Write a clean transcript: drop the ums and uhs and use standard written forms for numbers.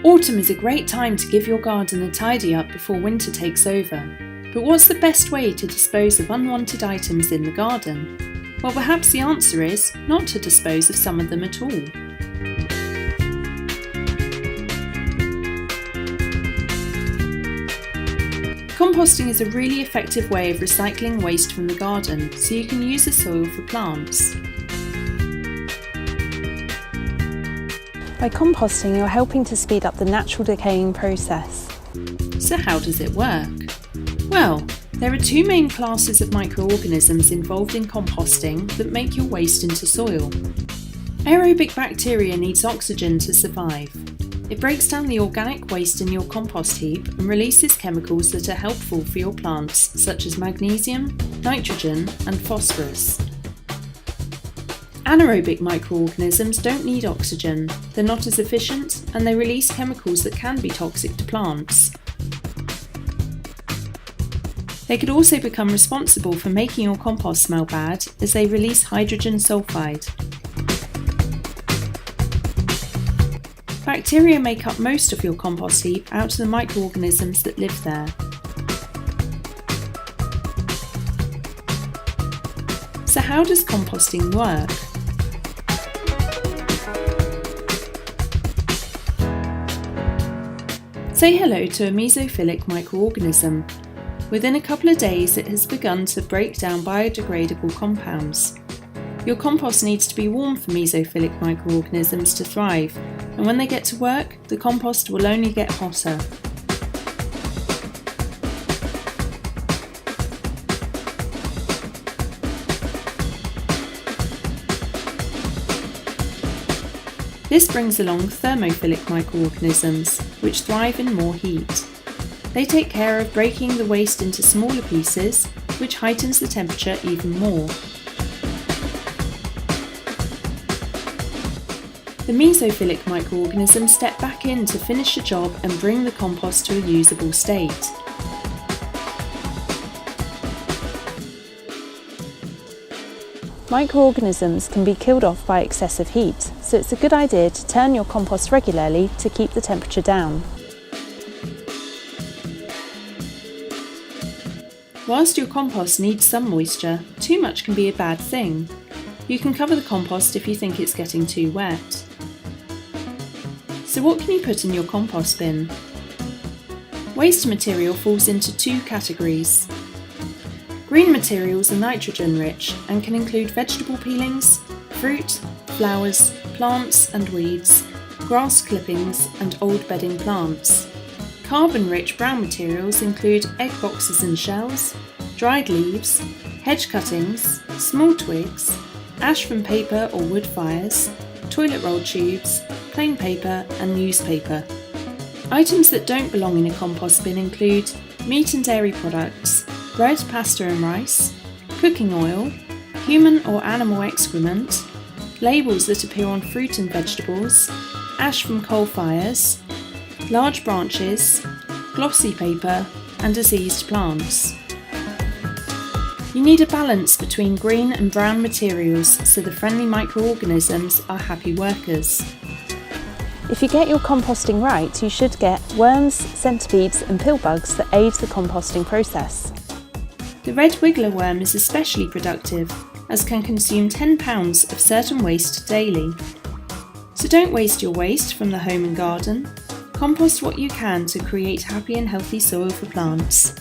Autumn is a great time to give your garden a tidy up before winter takes over. But what's the best way to dispose of unwanted items in the garden? Well, perhaps the answer is not to dispose of some of them at all. Composting is a really effective way of recycling waste from the garden, so you can use the soil for plants. By composting, you're helping to speed up the natural decaying process. So how does it work? Well, there are two main classes of microorganisms involved in composting that make your waste into soil. Aerobic bacteria needs oxygen to survive. It breaks down the organic waste in your compost heap and releases chemicals that are helpful for your plants, such as magnesium, nitrogen, and phosphorus. Anaerobic microorganisms don't need oxygen, they're not as efficient, and they release chemicals that can be toxic to plants. They could also become responsible for making your compost smell bad, as they release hydrogen sulfide. Bacteria make up most of your compost heap out of the microorganisms that live there. So how does composting work? Say hello to a mesophilic microorganism. Within a couple of days it has begun to break down biodegradable compounds. Your compost needs to be warm for mesophilic microorganisms to thrive, and when they get to work, the compost will only get hotter. This brings along thermophilic microorganisms, which thrive in more heat. They take care of breaking the waste into smaller pieces, which heightens the temperature even more. The mesophilic microorganisms step back in to finish the job and bring the compost to a usable state. Microorganisms can be killed off by excessive heat, so it's a good idea to turn your compost regularly to keep the temperature down. Whilst your compost needs some moisture, too much can be a bad thing. You can cover the compost if you think it's getting too wet. So what can you put in your compost bin? Waste material falls into two categories. Green materials are nitrogen rich and can include vegetable peelings, fruit, flowers, plants and weeds, grass clippings and old bedding plants. Carbon rich brown materials include egg boxes and shells, dried leaves, hedge cuttings, small twigs, ash from paper or wood fires, toilet roll tubes, plain paper and newspaper. Items that don't belong in a compost bin include meat and dairy products, bread, pasta and rice, cooking oil, human or animal excrement, labels that appear on fruit and vegetables, ash from coal fires, large branches, glossy paper and diseased plants. You need a balance between green and brown materials so the friendly microorganisms are happy workers. If you get your composting right, you should get worms, centipedes and pill bugs that aid the composting process. The red wiggler worm is especially productive, as can consume 10 pounds of certain waste daily. So don't waste your waste from the home and garden. Compost what you can to create happy and healthy soil for plants.